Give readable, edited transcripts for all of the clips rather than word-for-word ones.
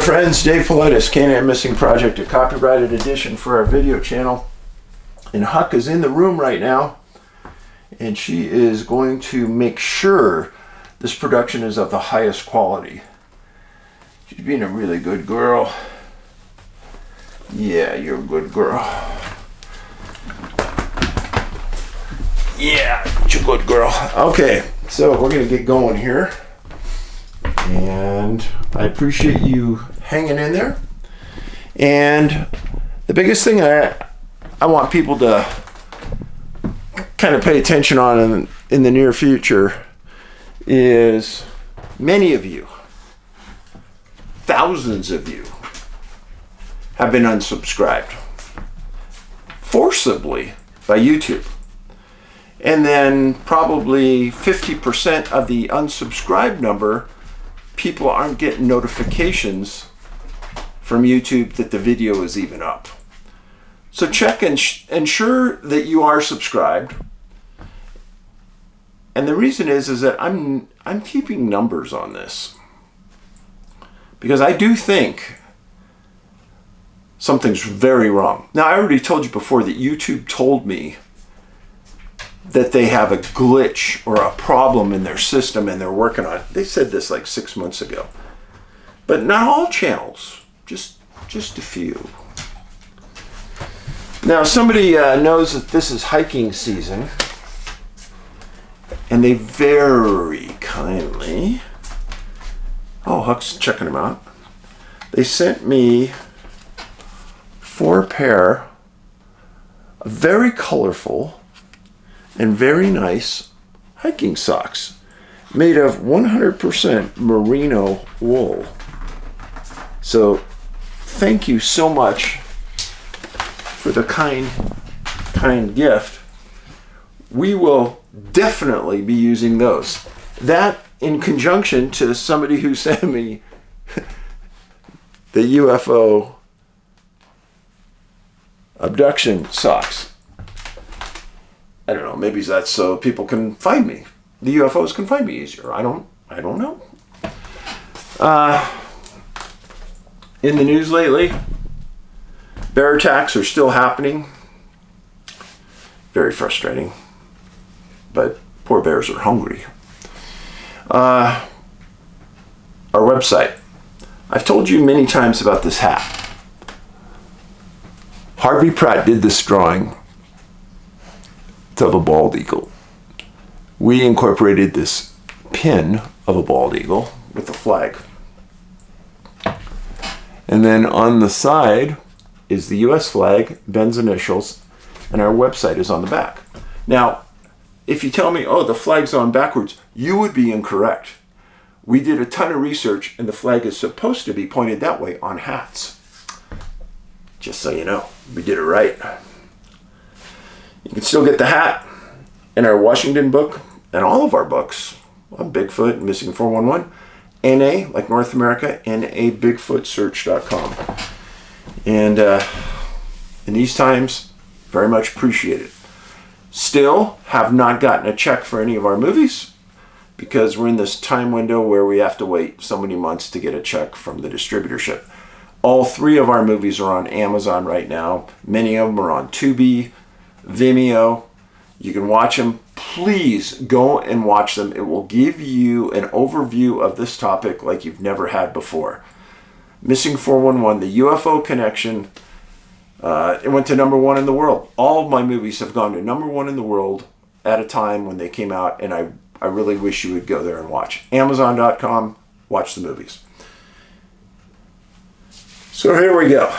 friends, Dave Paulides, CanAm Missing Project, a copyrighted edition for our video channel. And Huck is in the room right now, and she is going to make sure this production is of the highest quality. She's being a really good girl. Yeah, you're a good girl. Yeah, you're a good girl. Okay, so we're going to get going here. And I appreciate you hanging in there. And the biggest thing I want people to kind of pay attention on in the near future is many of you, thousands of you, have been unsubscribed forcibly by YouTube. And then probably 50% of the unsubscribed number, people aren't getting notifications from YouTube that the video is even up. So check and ensure that you are subscribed. And the reason is that I'm keeping numbers on this, because I do think something's very wrong. Now, I already told you before that YouTube told me that they have a glitch or a problem in their system and they're working on it. They said this like 6 months ago. But not all channels, just a few. Now, somebody knows that this is hiking season, and they very kindly, oh, Huck's checking them out. They sent me 4 pair of very colorful and very nice hiking socks made of 100% merino wool. So thank you so much for the kind gift. We will definitely be using those. That in conjunction to somebody who sent me the UFO abduction socks. I don't know, maybe that's so people can find me. The UFOs can find me easier. I don't know. In the news lately, bear attacks are still happening. Very frustrating. But poor bears are hungry. Our website. I've told you many times about this hat. Harvey Pratt did this drawing of a bald eagle. We incorporated this pin of a bald eagle with the flag. And then on the side is the US flag, Ben's initials, and our website is on the back. Now, if you tell me, oh, the flag's on backwards, you would be incorrect. We did a ton of research, and the flag is supposed to be pointed that way on hats. Just so you know, we did it right. You can still get the hat in our Washington book and all of our books on Bigfoot, Missing 411, NA, like North America, NABigfootsearch.com. And in these times, very much appreciated. Still have not gotten a check for any of our movies because we're in this time window where we have to wait so many months to get a check from the distributorship. All 3 of our movies are on Amazon right now. Many of them are on Tubi, Vimeo. You can watch them. Please go and watch them. It will give you an overview of this topic like you've never had before. Missing 411, the UFO connection. It went to #1 in the world. All of my movies have gone to #1 in the world at a time when they came out, and I really wish you would go there and watch. Amazon.com, watch the movies. So here we go.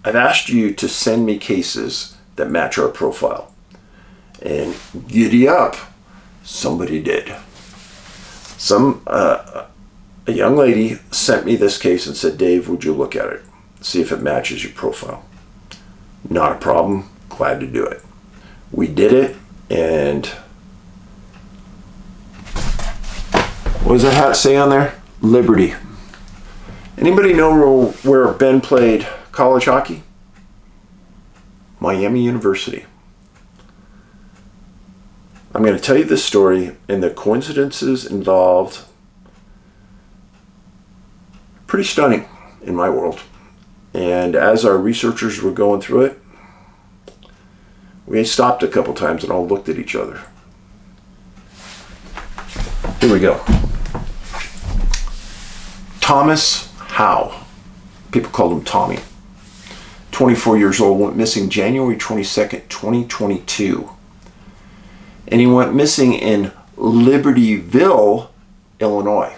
I've asked you to send me cases that match our profile. And giddy up, somebody did. A young lady sent me this case and said, Dave, would you look at it? See if it matches your profile. Not a problem. Glad to do it. We did it, and what does that hat say on there? Liberty. Anybody know where Ben played college hockey? Miami University. I'm going to tell you this story, and the coincidences involved Pretty stunning in my world. And as our researchers were going through it, we stopped a couple times and all looked at each other. Here we go. Thomas Howe. People called him Tommy. 24 years old, went missing January 22nd, 2022. And he went missing in Libertyville, Illinois.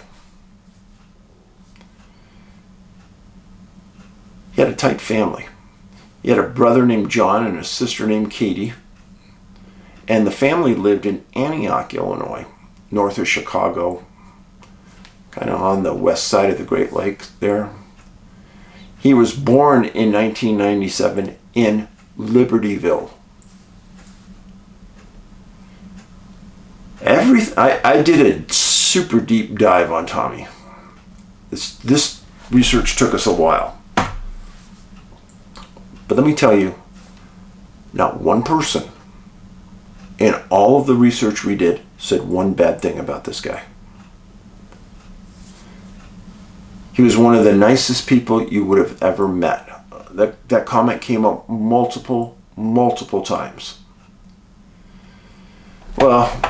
He had a tight family. He had a brother named John and a sister named Katie. And the family lived in Antioch, Illinois, north of Chicago, kind of on the west side of the Great Lakes there. He was born in 1997 in Libertyville. I did a super deep dive on Tommy. This research took us a while. But let me tell you, not one person in all of the research we did said one bad thing about this guy. He was one of the nicest people you would have ever met. That comment came up multiple times. Well,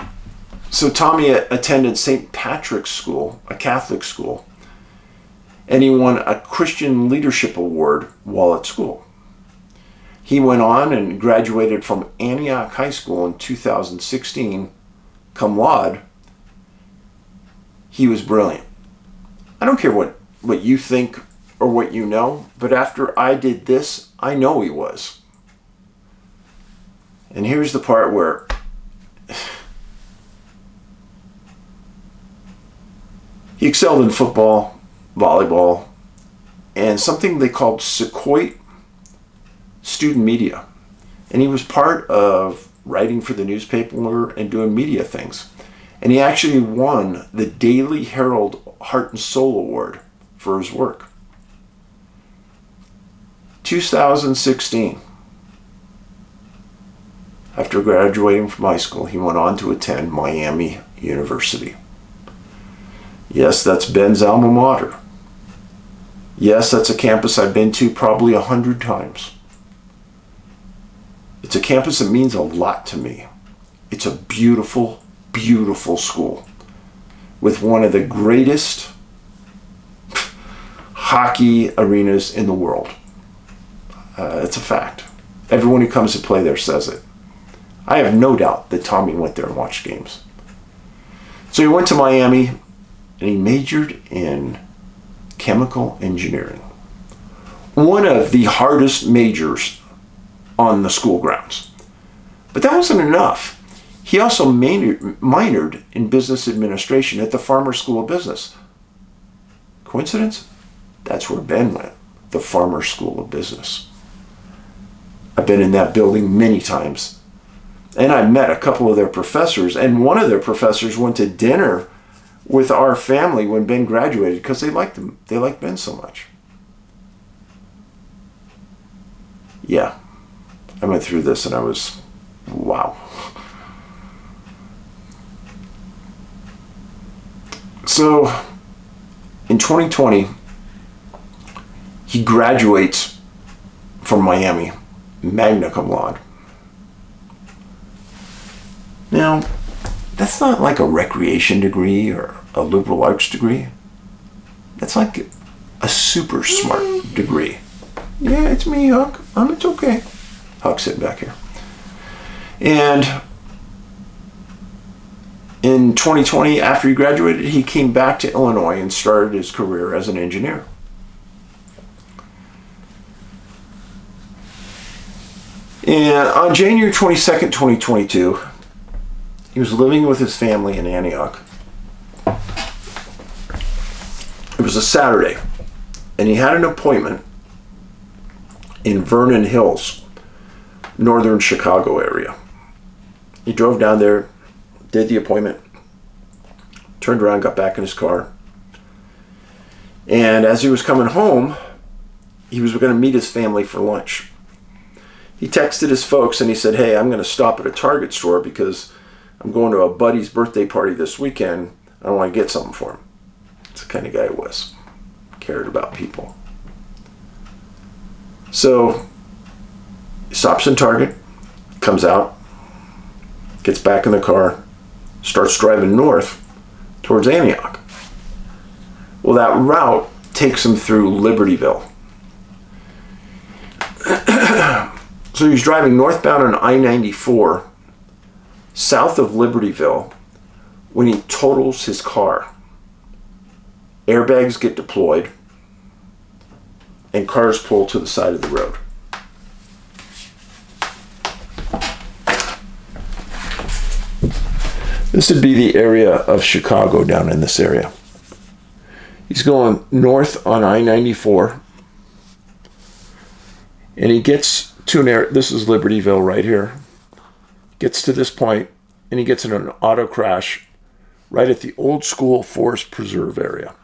so Tommy attended St. Patrick's School, a Catholic school, and he won a Christian Leadership Award while at school. He went on and graduated from Antioch High School in 2016, cum laude. He was brilliant. I don't care what you think or what you know, but after I did this, I know he was. And here's the part where he excelled in football, volleyball, and something they called Sequoia student media. And he was part of writing for the newspaper and doing media things. And he actually won the Daily Herald Heart and Soul Award for his work. 2016. After graduating from high school, he went on to attend Miami University. Yes, that's Ben's alma mater. Yes, that's a campus I've been to probably 100 times. It's a campus that means a lot to me. It's a beautiful, beautiful school with one of the greatest hockey arenas in the world. It's a fact. Everyone who comes to play there says it. I have no doubt that Tommy went there and watched games. So he went to Miami and he majored in chemical engineering. One of the hardest majors on the school grounds. But that wasn't enough. He also minored in business administration at the Farmer School of Business. Coincidence? That's where Ben went, the Farmer School of Business. I've been in that building many times. And I met a couple of their professors, and one of their professors went to dinner with our family when Ben graduated because they liked him. They liked Ben so much. Yeah. I went through this and I was, wow. So, in 2020, he graduates from Miami, magna cum laude. Now, that's not like a recreation degree or a liberal arts degree. That's like a super smart degree. Yeah, it's me, Huck. It's okay. Huck's sitting back here. And in 2020, after he graduated, he came back to Illinois and started his career as an engineer. And on January 22nd, 2022, he was living with his family in Antioch. It was a Saturday, and he had an appointment in Vernon Hills, northern Chicago area. He drove down there, did the appointment, turned around, got back in his car. And as he was coming home, he was going to meet his family for lunch. He texted his folks and he said, hey, I'm going to stop at a Target store because I'm going to a buddy's birthday party this weekend. I want to get something for him. That's the kind of guy he was. cared about people. So he stops in Target, comes out, gets back in the car, starts driving north towards Antioch. Well, that route takes him through Libertyville. So he's driving northbound on I-94 south of Libertyville when he totals his car. Airbags get deployed and cars pull to the side of the road. This would be the area of Chicago down in this area. He's going north on I-94 and he gets to an area, this is Libertyville right here, gets to this point and he gets in an auto crash right at the old school Forest Preserve area.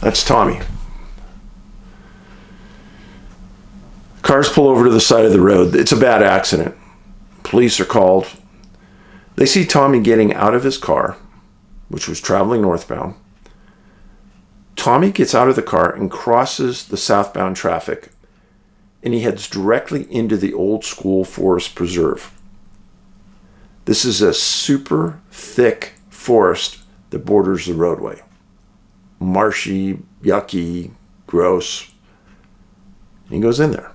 That's Tommy. Cars pull over to the side of the road. It's a bad accident. Police are called. They see Tommy getting out of his car, which was traveling northbound. Tommy gets out of the car and crosses the southbound traffic, and he heads directly into the old school Forest Preserve. This is a super thick forest that borders the roadway. Marshy, yucky, gross. And he goes in there.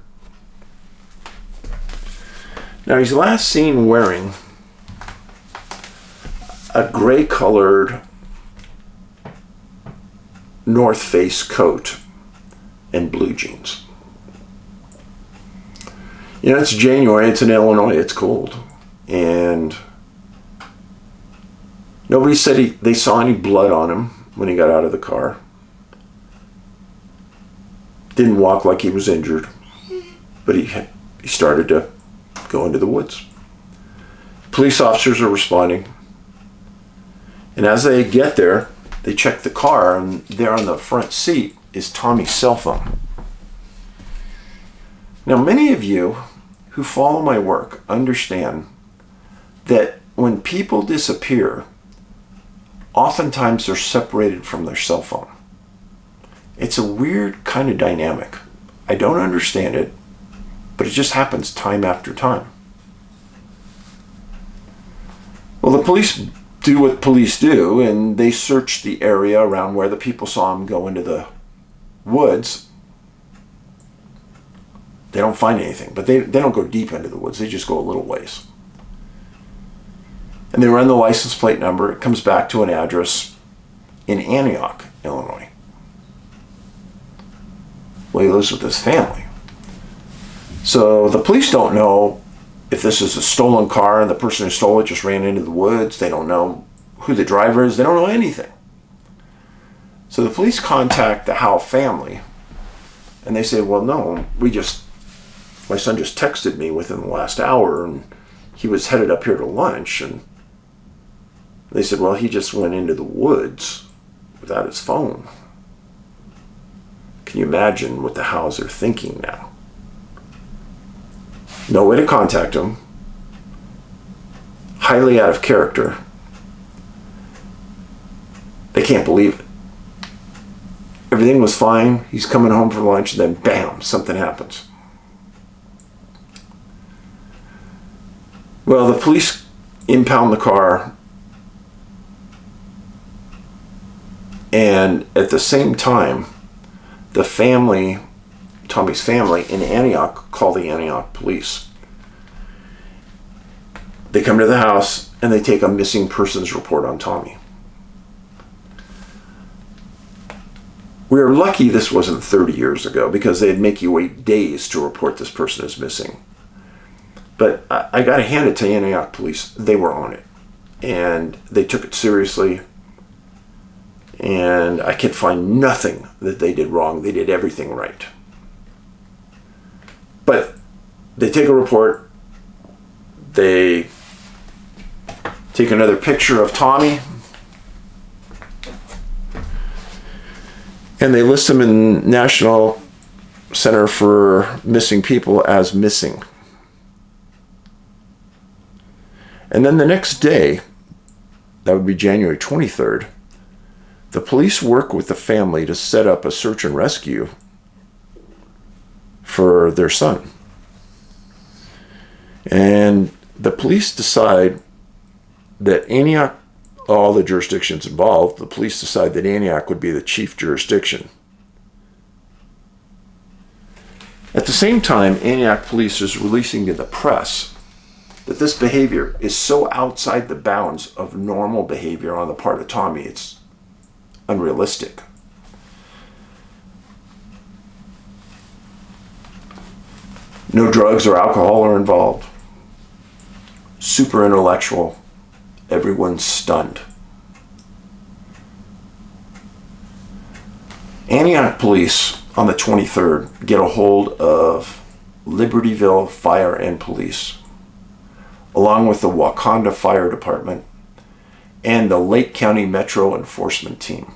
Now he's last seen wearing a gray-colored North Face coat and blue jeans. You know, it's January, it's in Illinois, it's cold. And nobody said they saw any blood on him when he got out of the car. Didn't walk like he was injured, but he started to go into the woods. Police officers are responding. And as they get there, they check the car, and there on the front seat is Tommy's cell phone. Now, many of you who follow my work understand that when people disappear, oftentimes they're separated from their cell phone. It's a weird kind of dynamic. I don't understand it, but it just happens time after time. Well, the police do what police do, and they search the area around where the people saw him go into the woods. They don't find anything, but they don't go deep into the woods. They just go a little ways. And they run the license plate number. It comes back to an address in Antioch, Illinois. Well, he lives with his family. So the police don't know if this is a stolen car and the person who stole it just ran into the woods. They don't know who the driver is. They don't know anything. So the police contact the Howe family and they say, well, no, my son just texted me within the last hour and he was headed up here to lunch. And they said, well, he just went into the woods without his phone. Can you imagine what the Howes are thinking now? No way to contact him. Highly out of character. They can't believe it. Everything was fine. He's coming home for lunch, and then bam, something happens. Well, the police impound the car, and at the same time, the family, Tommy's family in Antioch, call the Antioch police. They come to the house and they take a missing persons report on Tommy. We are lucky this wasn't 30 years ago because they'd make you wait days to report this person as missing. But I got to hand it to Antioch police. They were on it and they took it seriously. And I could find nothing that they did wrong. They did everything right. But they take a report. They take another picture of Tommy. And they list him in National Center for Missing People as missing. And then the next day, that would be January 23rd, the police work with the family to set up a search and rescue for their son. And the police decide that Antioch, all the jurisdictions involved, the police decide that Antioch would be the chief jurisdiction. At the same time, Antioch police is releasing to the press that this behavior is so outside the bounds of normal behavior on the part of Tommy, it's unrealistic. No drugs or alcohol are involved. Super intellectual. Everyone's stunned. Antioch police on the 23rd get a hold of Libertyville Fire and Police, along with the Wakanda Fire Department and the Lake County Metro Enforcement Team.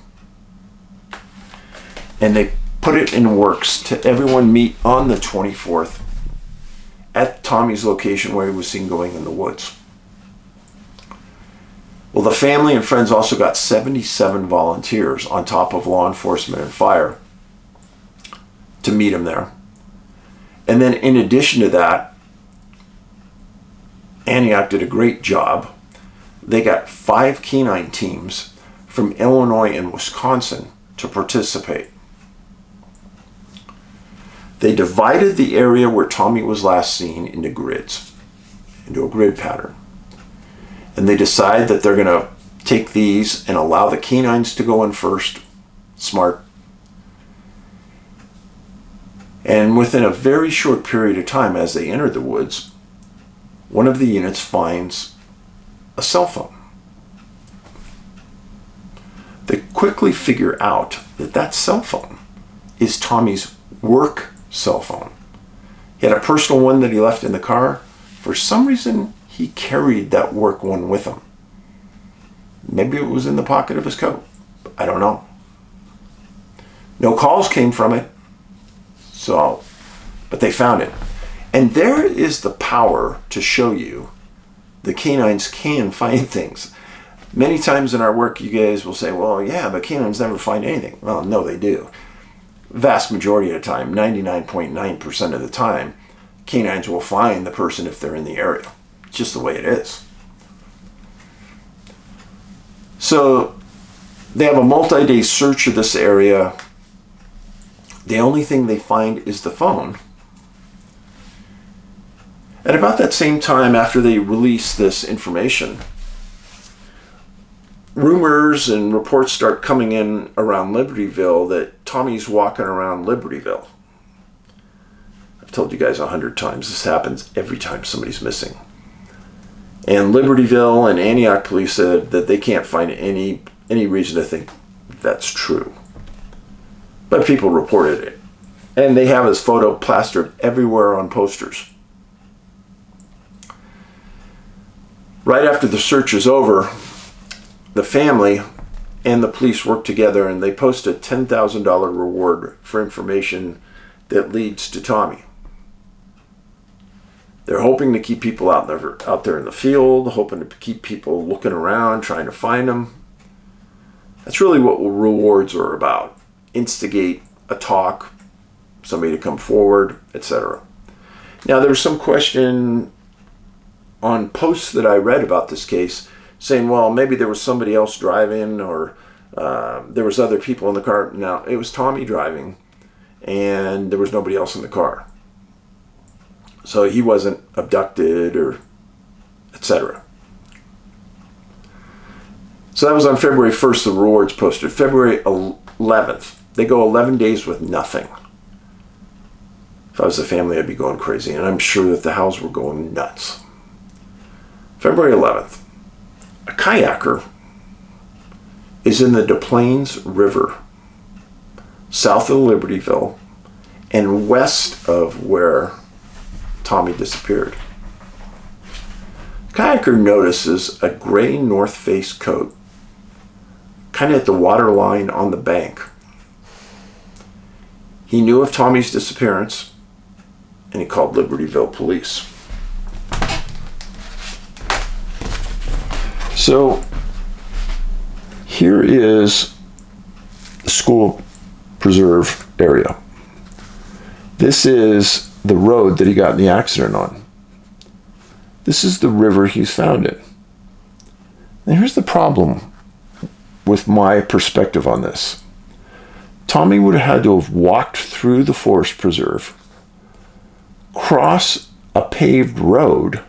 And they put it in works to everyone meet on the 24th at Tommy's location where he was seen going in the woods. Well, the family and friends also got 77 volunteers on top of law enforcement and fire to meet him there. And then in addition to that, Antioch did a great job. They got 5 canine teams from Illinois and Wisconsin to participate. They divided the area where Tommy was last seen into grids, into a grid pattern. And they decide that they're going to take these and allow the canines to go in first. Smart. And within a very short period of time, as they enter the woods, one of the units finds a cell phone. They quickly figure out that that cell phone is Tommy's work cell phone. He had a personal one that he left in the car. For some reason, he carried that work one with him. Maybe it was in the pocket of his coat. I don't know. No calls came from it. But they found it. And there is the power to show you the canines can find things. Many times in our work, you guys will say, well, yeah, but canines never find anything. Well, no, they do. Vast majority of the time, 99.9% of the time, canines will find the person if they're in the area. It's just the way it is. So they have a multi-day search of this area. The only thing they find is the phone. At about that same time, after they release this information, rumors and reports start coming in around Libertyville that Tommy's walking around Libertyville. I've told you guys 100 times, this happens every time somebody's missing. And Libertyville and Antioch police said that they can't find any reason to think that's true. But people reported it. And they have his photo plastered everywhere on posters. Right after the search is over, the family and the police work together and they post a $10,000 reward for information that leads to Tommy. They're hoping to keep people out there in the field, hoping to keep people looking around, trying to find them. That's really what rewards are about. Instigate a talk, somebody to come forward, etc. Now, there was some question on posts that I read about this case saying, well, maybe there was somebody else driving or there was other people in the car. Now, it was Tommy driving and there was nobody else in the car. So he wasn't abducted or etc. So that was on February 1st, the rewards posted. February 11th, they go 11 days with nothing. If I was the family, I'd be going crazy. And I'm sure that the Howes were going nuts. February 11th, a kayaker is in the Des Plaines River, south of Libertyville, and west of where Tommy disappeared. The kayaker notices a gray North Face coat, kind of at the water line on the bank. He knew of Tommy's disappearance, and he called Libertyville police. So here is the school preserve area. This is the road that he got in the accident on. This is the river he's found in. And here's the problem with my perspective on this. Tommy would have had to have walked through the forest preserve, cross a paved road,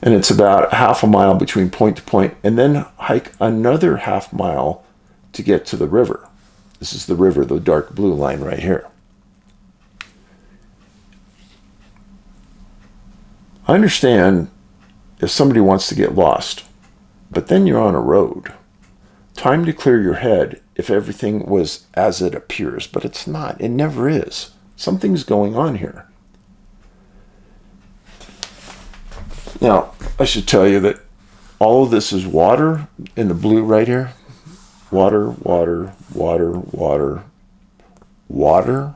and it's about half a mile between point to point, and then hike another half mile to get to the river. This is the river, the dark blue line right here. I understand if somebody wants to get lost, but then you're on a road. Time to clear your head if everything was as it appears, but it's not. It never is. Something's going on here. Now, I should tell you that all of this is water in the blue right here. Water, water, water, water, water,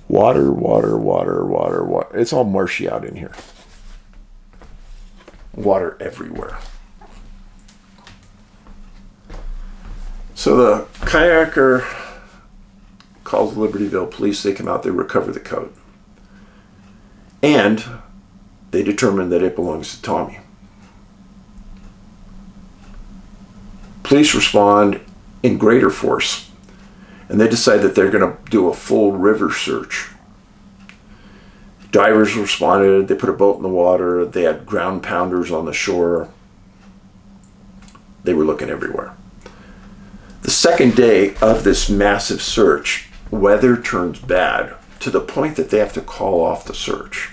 water, water, water, water, water. It's all marshy out in here. Water everywhere. So the kayaker calls the Libertyville police. They come out, they recover the coat. And they determine that it belongs to Tommy. Police respond in greater force, and they decide that they're going to do a full river search. Divers responded, they put a boat in the water, they had ground pounders on the shore. They were looking everywhere. The second day of this massive search, weather turns bad to the point that they have to call off the search.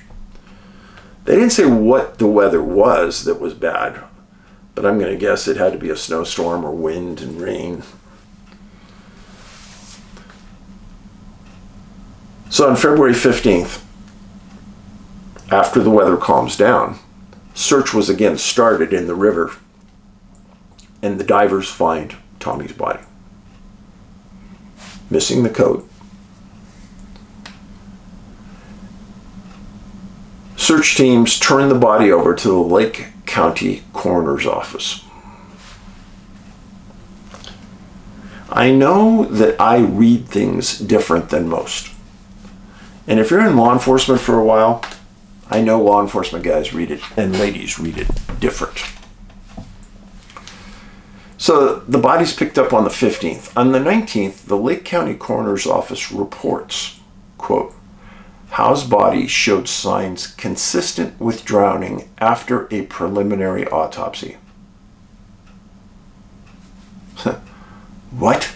They didn't say what the weather was that was bad, but I'm going to guess it had to be a snowstorm or wind and rain. So on February 15th, after the weather calms down, search was again started in the river, and the divers find Tommy's body, missing the coat. Search teams turn the body over to the Lake County Coroner's Office. I know that I read things different than most. And if you're in law enforcement for a while, I know law enforcement guys read it, and ladies read it different. So the body's picked up on the 15th. On the 19th, the Lake County Coroner's Office reports, quote, Howe's body showed signs consistent with drowning after a preliminary autopsy. What?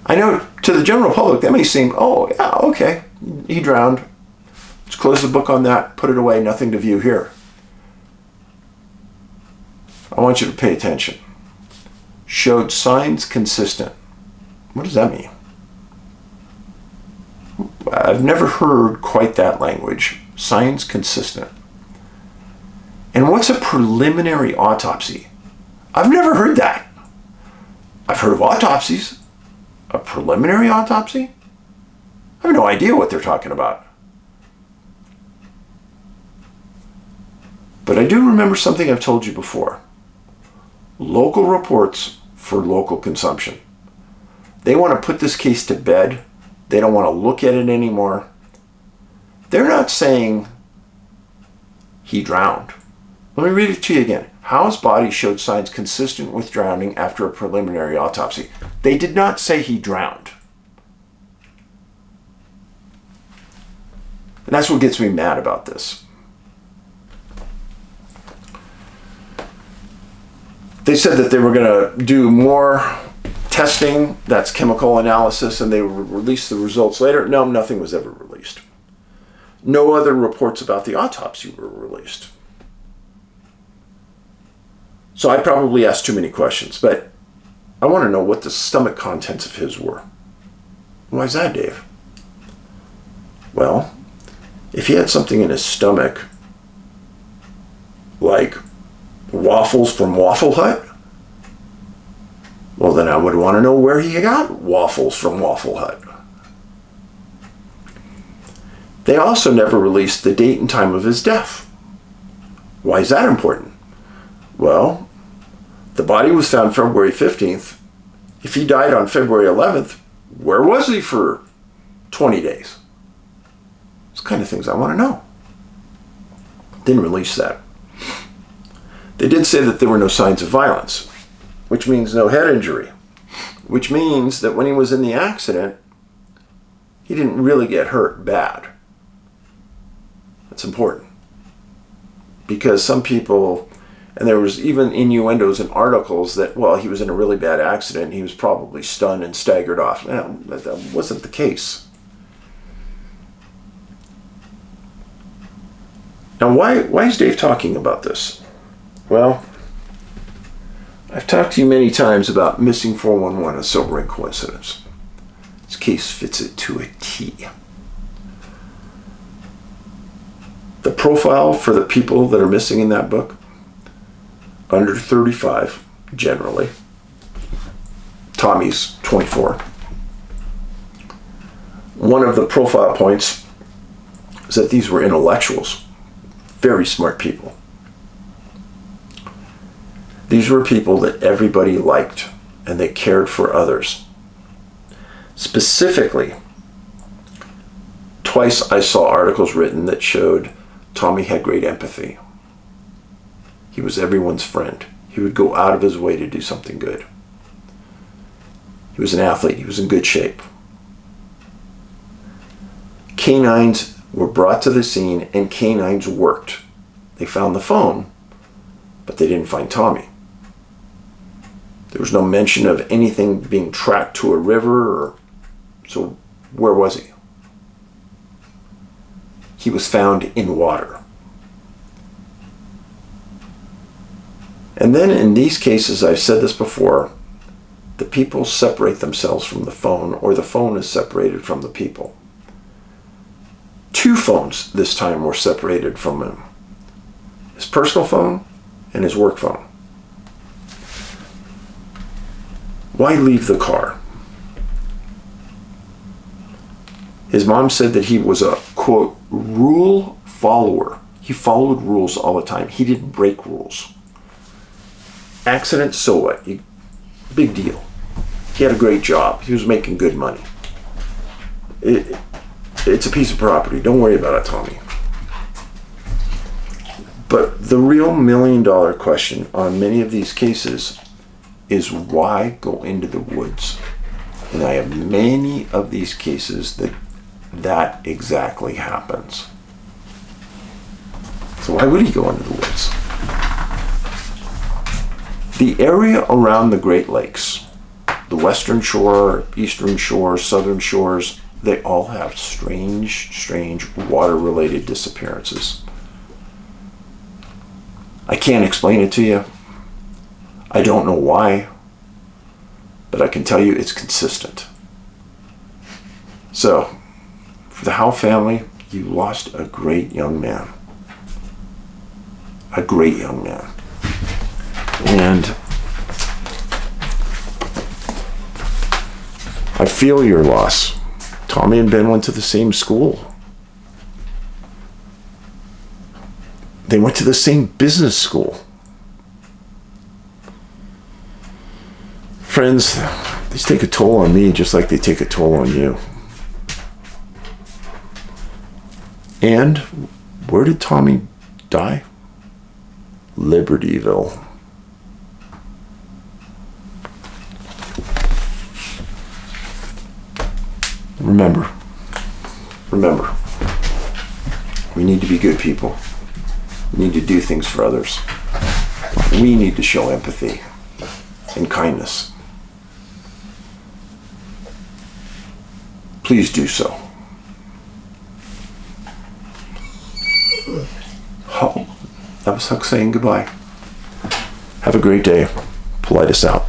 I know to the general public that may seem, oh yeah, okay, he drowned. Let's close the book on that, put it away, nothing to view here. I want you to pay attention. Showed signs consistent. What does that mean? I've never heard quite that language. Signs consistent. And what's a preliminary autopsy? I've never heard that. I've heard of autopsies. A preliminary autopsy? I have no idea what they're talking about. But I do remember something I've told you before. Local reports for local consumption. They want to put this case to bed. They don't want to look at it anymore. They're not saying he drowned. Let me read it to you again. Howe's body showed signs consistent with drowning after a preliminary autopsy. They did not say he drowned. And that's what gets me mad about this. They said that they were going to do more testing, that's chemical analysis, and they would release the results later. No, nothing was ever released. No other reports about the autopsy were released. So I probably asked too many questions, but I want to know what the stomach contents of his were. Why is that, Dave? Well, if he had something in his stomach, like waffles from Waffle Hut, well, then I would want to know where he got waffles from Waffle Hut. They also never released the date and time of his death. Why is that important? Well, the body was found February 15th. If he died on February 11th, where was he for 20 days? It's the kind of things I want to know. Didn't release that. They did say that there were no signs of violence, which means no head injury, which means that when he was in the accident, he didn't really get hurt bad. That's important. Because some people, and there was even innuendos in articles that, well, he was in a really bad accident, he was probably stunned and staggered off. No, that wasn't the case. Now, why is Dave talking about this? Well, I've talked to you many times about missing 411, a sobering coincidence. This case fits it to a T. The profile for the people that are missing in that book, under 35, generally. Tommy's 24. One of the profile points is that these were intellectuals, very smart people. These were people that everybody liked and they cared for others. Specifically, twice I saw articles written that showed Tommy had great empathy. He was everyone's friend. He would go out of his way to do something good. He was an athlete. He was in good shape. Canines were brought to the scene and canines worked. They found the phone, but they didn't find Tommy. There was no mention of anything being tracked to a river, so where was he? He was found in water. And then in these cases, I've said this before, the people separate themselves from the phone, or the phone is separated from the people. 2 phones this time were separated from him. His personal phone and his work phone. Why leave the car? His mom said that he was a, quote, rule follower. He followed rules all the time. He didn't break rules. Accident, so what? Big deal. He had a great job. He was making good money. It's a piece of property. Don't worry about it, Tommy. But the real $1 million question on many of these cases is why go into the woods? And I have many of these cases that exactly happens. So why would he go into the woods? The area around the Great Lakes, the western shore, eastern shore, southern shores, they all have strange water-related disappearances. I can't explain it to you. I don't know why, but I can tell you it's consistent. So, for the Howe family, you lost a great young man. A great young man. And I feel your loss. Tommy and Ben went to the same school. They went to the same business school. Friends, these take a toll on me just like they take a toll on you. And where did Tommy die? Libertyville. Remember, we need to be good people. We need to do things for others. We need to show empathy and kindness. Please do so. Oh, that was Huck saying goodbye. Have a great day. Paulides out.